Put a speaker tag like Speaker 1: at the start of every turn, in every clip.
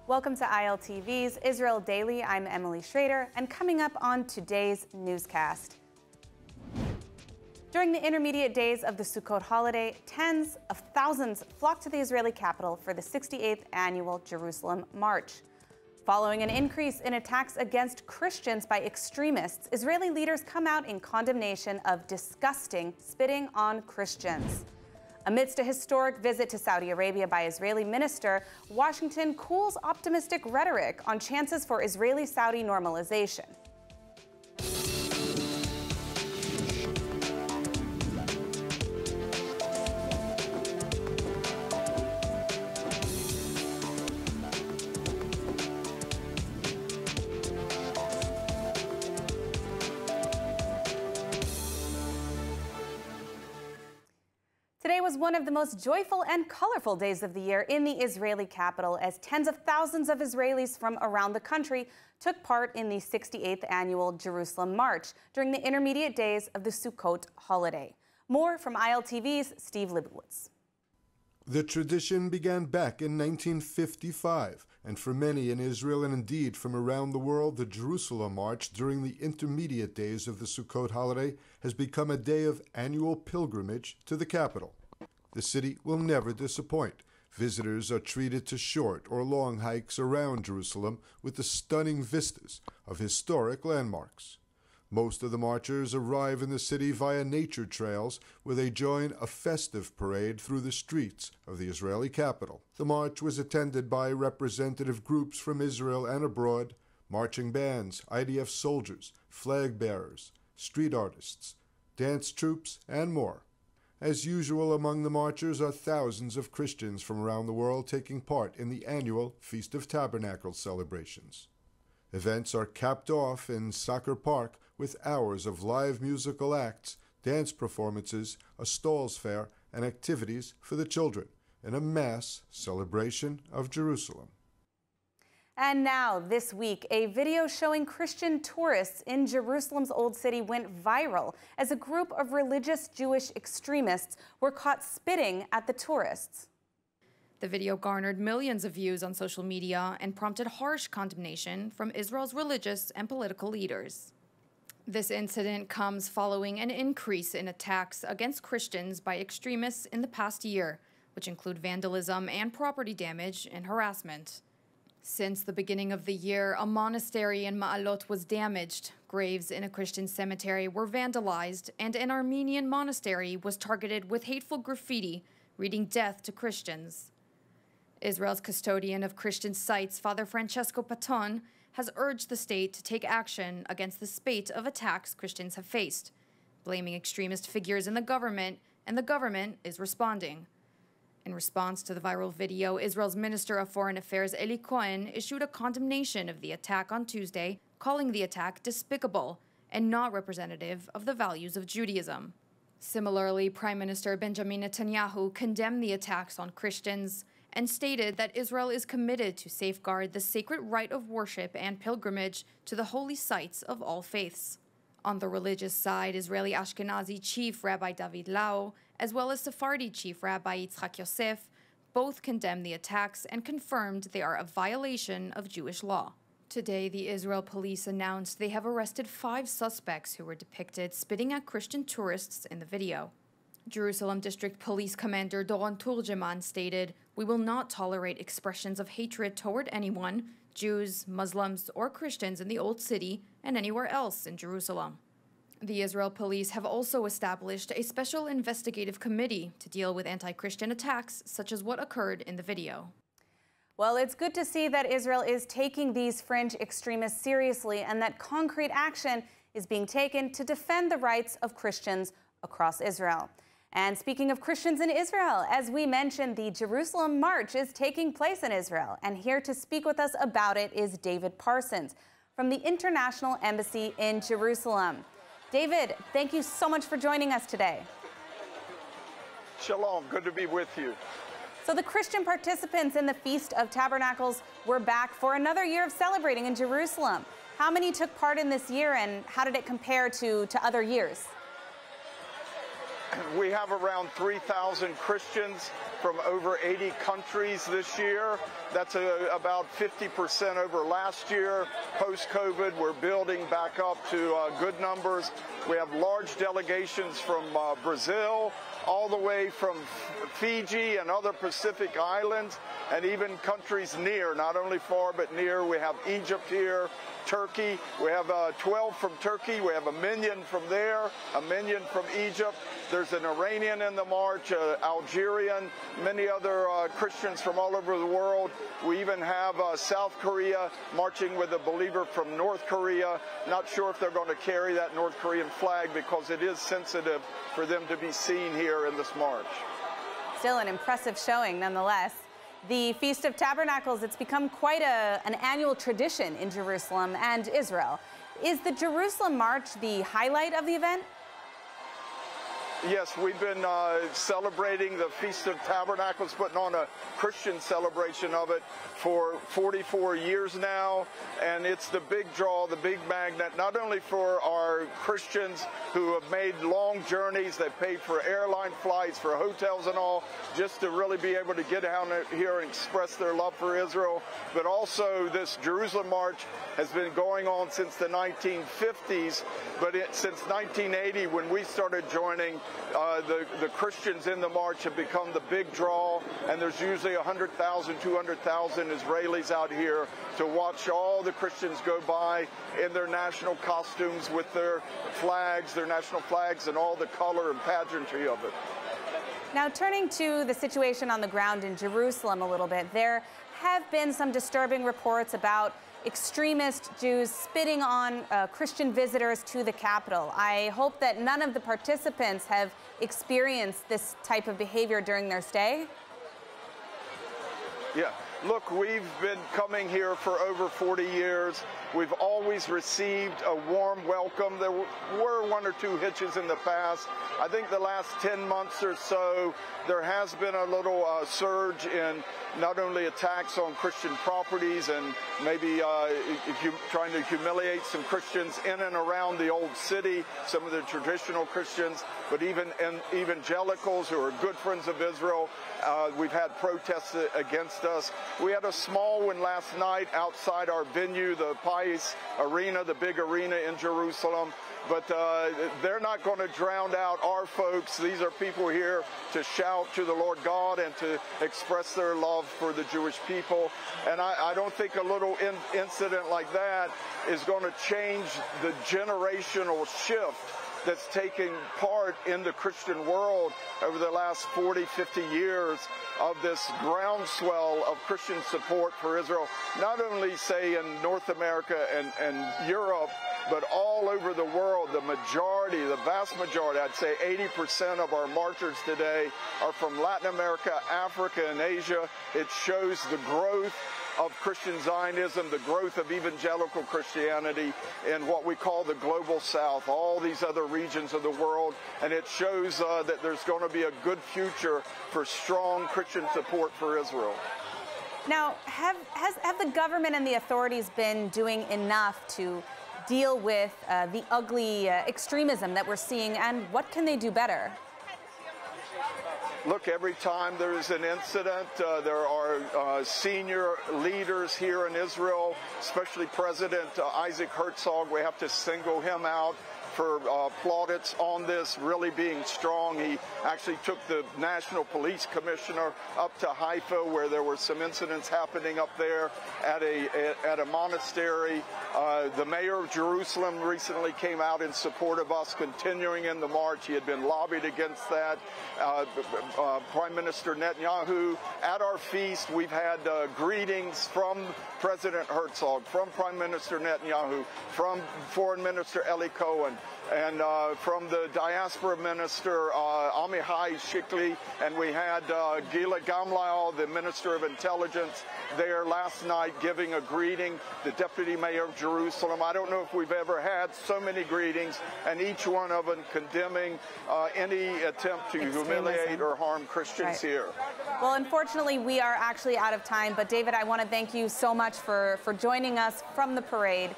Speaker 1: Welcome to ILTV's Israel Daily. I'm Emily Schrader, and coming up on today's newscast. During the intermediate days of the Sukkot holiday, tens of thousands flocked to the Israeli capital for the 68th annual Jerusalem March. Following an increase in attacks against Christians by extremists, Israeli leaders come out in condemnation of disgusting spitting on Christians. Amidst a historic visit to Saudi Arabia by Israeli minister, Washington cools optimistic rhetoric on chances for Israeli-Saudi normalization. Today was one of the most joyful and colorful days of the year in the Israeli capital as tens of thousands of Israelis from around the country took part in the 68th annual Jerusalem March during the intermediate days of the Sukkot holiday. More from ILTV's Steve Libowitz.
Speaker 2: The tradition began back in 1955, and for many in Israel and indeed from around the world, the Jerusalem March during the intermediate days of the Sukkot holiday has become a day of annual pilgrimage to the capital. The city will never disappoint. Visitors are treated to short or long hikes around Jerusalem with the stunning vistas of historic landmarks. Most of the marchers arrive in the city via nature trails, where they join a festive parade through the streets of the Israeli capital. The march was attended by representative groups from Israel and abroad, marching bands, IDF soldiers, flag bearers, street artists, dance troupes, and more. As usual, among the marchers are thousands of Christians from around the world taking part in the annual Feast of Tabernacles celebrations. Events are capped off in Soccer Park with hours of live musical acts, dance performances, a stalls fair, and activities for the children in a mass celebration of Jerusalem.
Speaker 1: And now, this week, a video showing Christian tourists in Jerusalem's Old City went viral as a group of religious Jewish extremists were caught spitting at the tourists.
Speaker 3: The video garnered millions of views on social media and prompted harsh condemnation from Israel's religious and political leaders. This incident comes following an increase in attacks against Christians by extremists in the past year, which include vandalism and property damage and harassment. Since the beginning of the year, a monastery in Ma'alot was damaged, graves in a Christian cemetery were vandalized, and an Armenian monastery was targeted with hateful graffiti reading death to Christians. Israel's custodian of Christian sites, Father Francesco Paton, has urged the state to take action against the spate of attacks Christians have faced, blaming extremist figures in the government, and the government is responding. In response to the viral video, Israel's Minister of Foreign Affairs Eli Cohen issued a condemnation of the attack on Tuesday, calling the attack despicable and not representative of the values of Judaism. Similarly, Prime Minister Benjamin Netanyahu condemned the attacks on Christians and stated that Israel is committed to safeguard the sacred right of worship and pilgrimage to the holy sites of all faiths. On the religious side, Israeli Ashkenazi Chief Rabbi David Lau, as well as Sephardi Chief Rabbi Yitzhak Yosef, both condemned the attacks and confirmed they are a violation of Jewish law. Today, the Israel police announced they have arrested 5 suspects who were depicted spitting at Christian tourists in the video. Jerusalem District Police Commander Doron Turgeman stated, "We will not tolerate expressions of hatred toward anyone, Jews, Muslims, or Christians in the Old City and anywhere else in Jerusalem." The Israel police have also established a special investigative committee to deal with anti-Christian attacks such as what occurred in the video.
Speaker 1: Well, it's good to see that Israel is taking these fringe extremists seriously and that concrete action is being taken to defend the rights of Christians across Israel. And speaking of Christians in Israel, as we mentioned, the Jerusalem March is taking place in Israel. And here to speak with us about it is David Parsons from the International Embassy in Jerusalem. David, thank you so much for joining us today.
Speaker 4: Shalom, good to be with you.
Speaker 1: So the Christian participants in the Feast of Tabernacles were back for another year of celebrating in Jerusalem. How many took part in this year and how did it compare to other years?
Speaker 4: We have around 3,000 Christians from over 80 countries this year. That's about 50% over last year. Post-COVID, we're building back up to good numbers. We have large delegations from Brazil, all the way from Fiji and other Pacific islands, and even countries near, not only far but near. We have Egypt here, Turkey. We have 12 from Turkey. We have a minion from there, a minion from Egypt. There's an Iranian in the march, Algerian, many other Christians from all over the world. We even have South Korea marching with a believer from North Korea. Not sure if they're going to carry that North Korean flag because it is sensitive for them to be seen here in this march.
Speaker 1: Still an impressive showing nonetheless. The Feast of Tabernacles, it's become quite an annual tradition in Jerusalem and Israel. Is the Jerusalem March the highlight of the event?
Speaker 4: Yes, we've been celebrating the Feast of Tabernacles, putting on a Christian celebration of it for 44 years now, and it's the big draw, the big magnet, not only for our Christians who have made long journeys, they've paid for airline flights, for hotels and all, just to really be able to get down here and express their love for Israel, but also this Jerusalem March has been going on since the 1950s, but since 1980 when we started joining, the Christians in the march have become the big draw, and there's usually 100,000, 200,000 Israelis out here to watch all the Christians go by in their national costumes with their flags, their national flags, and all the color and pageantry of it.
Speaker 1: Now, turning to the situation on the ground in Jerusalem a little bit, there have been some disturbing reports about extremist Jews spitting on Christian visitors to the Capitol. I hope that none of the participants have experienced this type of behavior during their stay.
Speaker 4: Yeah. Look, we've been coming here for over 40 years. We've always received a warm welcome. There were one or two hitches in the past. I think the last 10 months or so, there has been a little surge in not only attacks on Christian properties and maybe trying to humiliate some Christians in and around the old city, some of the traditional Christians, but even evangelicals who are good friends of Israel. We've had protests against us. We had a small one last night outside our venue, the Pais Arena, the big arena in Jerusalem. But they're not going to drown out our folks. These are people here to shout to the Lord God and to express their love for the Jewish people. And I don't think a little incident like that is going to change the generational shift that's taking part in the Christian world over the last 40, 50 years of this groundswell of Christian support for Israel, not only, say, in North America and Europe, but all over the world. The majority, the vast majority, I'd say 80% of our marchers today are from Latin America, Africa, and Asia. It shows the growth of Christian Zionism, the growth of evangelical Christianity in what we call the global South, all these other regions of the world, and it shows that there's going to be a good future for strong Christian support for Israel.
Speaker 1: Now, have the government and the authorities been doing enough to deal with the ugly extremism that we're seeing, and what can they do better?
Speaker 4: Look, every time there's an incident, there are senior leaders here in Israel, especially President Isaac Herzog. We have to single him out for plaudits on this, really being strong. He actually took the National Police Commissioner up to Haifa, where there were some incidents happening up there at a monastery. The mayor of Jerusalem recently came out in support of us continuing in the march. He had been lobbied against that. Prime Minister Netanyahu, at our feast, we've had greetings from President Herzog, from Prime Minister Netanyahu, from Foreign Minister Eli Cohen, and from the diaspora minister Amihai Shikli, and we had Gila Gamliel, the Minister of Intelligence, there last night giving a greeting, the Deputy Mayor of Jerusalem. I don't know if we've ever had so many greetings, and each one of them condemning any attempt to humiliate or harm Christians here.
Speaker 1: Well, unfortunately, we are actually out of time, but David, I want to thank you so much for joining us from the parade.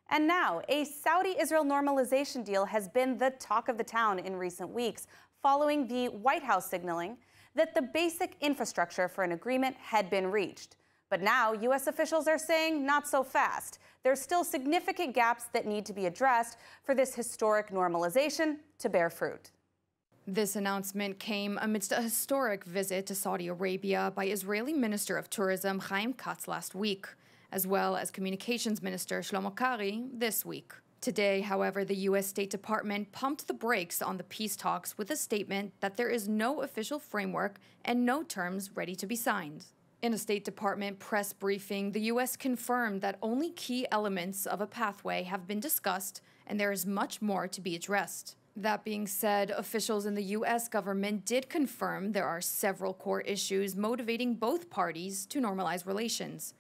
Speaker 1: And now, a Saudi-Israel normalization deal has been the talk of the town in recent weeks, following the White House signaling that the basic infrastructure for an agreement had been reached. But now, U.S. officials are saying not so fast. There's still significant gaps that need to be addressed for this historic normalization to bear fruit.
Speaker 3: This announcement came amidst a historic visit to Saudi Arabia by Israeli Minister of Tourism Chaim Katz last week, as well as Communications Minister Shlomo Karhi this week. Today, however, the U.S. State Department pumped the brakes on the peace talks with a statement that there is no official framework and no terms ready to be signed. In a State Department press briefing, the U.S. confirmed that only key elements of a pathway have been discussed and there is much more to be addressed. That being said, officials in the U.S. government did confirm there are several core issues motivating both parties to normalize relations.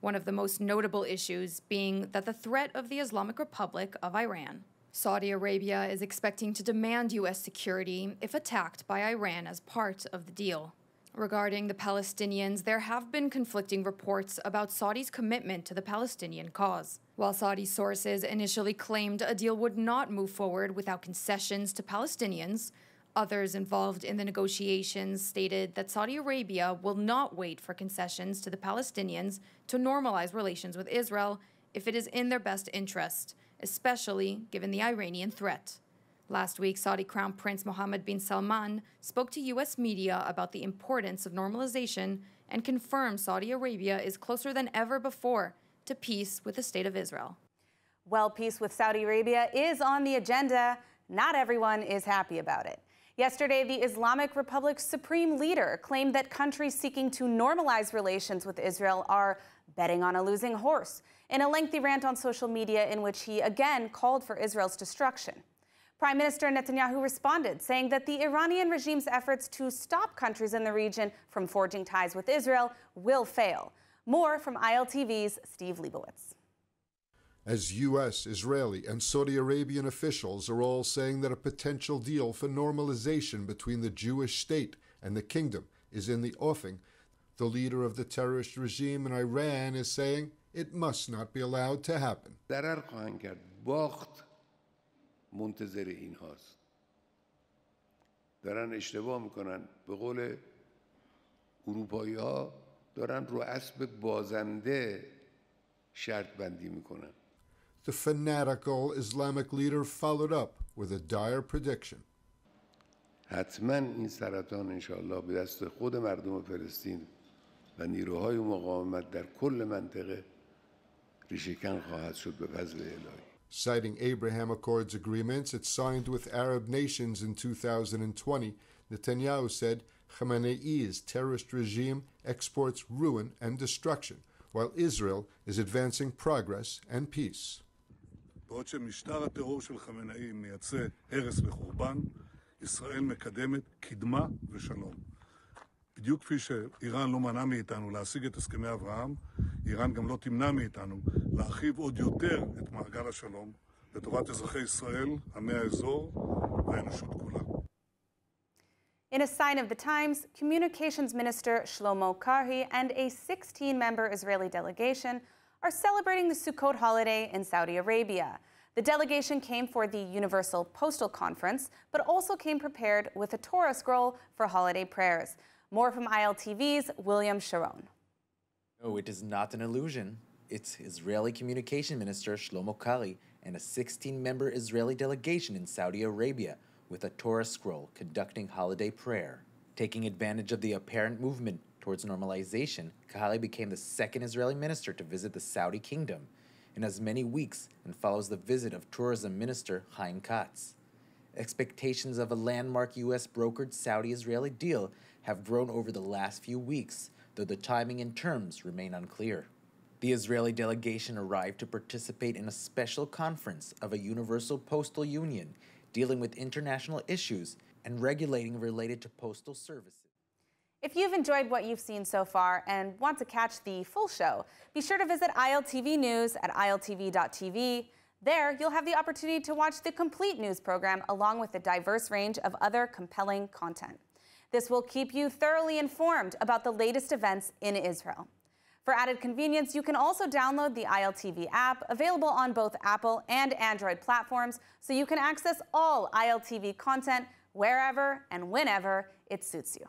Speaker 3: One of the most notable issues being that the threat of the Islamic Republic of Iran. Saudi Arabia is expecting to demand U.S. security if attacked by Iran as part of the deal. Regarding the Palestinians, there have been conflicting reports about Saudi's commitment to the Palestinian cause. While Saudi sources initially claimed a deal would not move forward without concessions to Palestinians, others involved in the negotiations stated that Saudi Arabia will not wait for concessions to the Palestinians to normalize relations with Israel if it is in their best interest, especially given the Iranian threat. Last week, Saudi Crown Prince Mohammed bin Salman spoke to U.S. media about the importance of normalization and confirmed Saudi Arabia is closer than ever before to peace with the State of Israel.
Speaker 1: Well, peace with Saudi Arabia is on the agenda. Not everyone is happy about it. Yesterday, the Islamic Republic's supreme leader claimed that countries seeking to normalize relations with Israel are betting on a losing horse, in a lengthy rant on social media in which he again called for Israel's destruction. Prime Minister Netanyahu responded, saying that the Iranian regime's efforts to stop countries in the region from forging ties with Israel will fail. More from ILTV's Steve Leibowitz.
Speaker 2: As U.S., Israeli, and Saudi Arabian officials are all saying that a potential deal for normalization between the Jewish state and the kingdom is in the offing, the leader of the terrorist regime in Iran is saying it must not be allowed to happen.
Speaker 5: منتظر این هاست دارن اشتباه میکنن به قول اروپایی ها دارن رو اسب بازنده شرط بندی میکنن.
Speaker 2: The fanatical Islamic leader followed up with a dire prediction.
Speaker 5: حتما این سرطان انشاءالله به دست خود مردم فلسطین و نیروهای مقاومت در کل منطقه ریشه‌کن خواهد شد به فضل الهی.
Speaker 2: Citing Abraham Accords agreements it signed with Arab nations in 2020, Netanyahu said Khamenei's terrorist regime exports ruin and destruction, while Israel is advancing progress and peace.
Speaker 6: בעוד שמשטר הטרור של חמינאי מייצא הרס וחורבן, ישראל מקדמת קדמה ושלום. בדיוק כפי שאיראן לא מנעה מאיתנו להשיג את הסכמי אברהם, איראן גם לא תמנע מאיתנו להרחיב עוד יותר את מעגל השלום לטובת אזרחי ישראל, עמי האזור והאנושות כולה.
Speaker 1: In a sign of the times, Communications Minister Shlomo Karhi and a 16-member Israeli delegation are celebrating the Sukkot holiday in Saudi Arabia. The delegation came for the Universal Postal Conference, but also came prepared with a Torah scroll for holiday prayers. More from ILTV's William Sharon.
Speaker 7: No, it is not an illusion. It's Israeli Communication Minister Shlomo Karhi and a 16-member Israeli delegation in Saudi Arabia with a Torah scroll conducting holiday prayer. Taking advantage of the apparent movement towards normalization, Karhi became the second Israeli minister to visit the Saudi kingdom in as many weeks and follows the visit of Tourism Minister Chaim Katz. Expectations of a landmark U.S. brokered Saudi-Israeli deal have grown over the last few weeks, though the timing and terms remain unclear. The Israeli delegation arrived to participate in a special conference of a Universal Postal Union dealing with international issues and regulating related to postal services.
Speaker 1: If you've enjoyed what you've seen so far and want to catch the full show, be sure to visit ILTV News at iltv.tv. There, you'll have the opportunity to watch the complete news program along with a diverse range of other compelling content. This will keep you thoroughly informed about the latest events in Israel. For added convenience, you can also download the ILTV app, available on both Apple and Android platforms, so you can access all ILTV content wherever and whenever it suits you.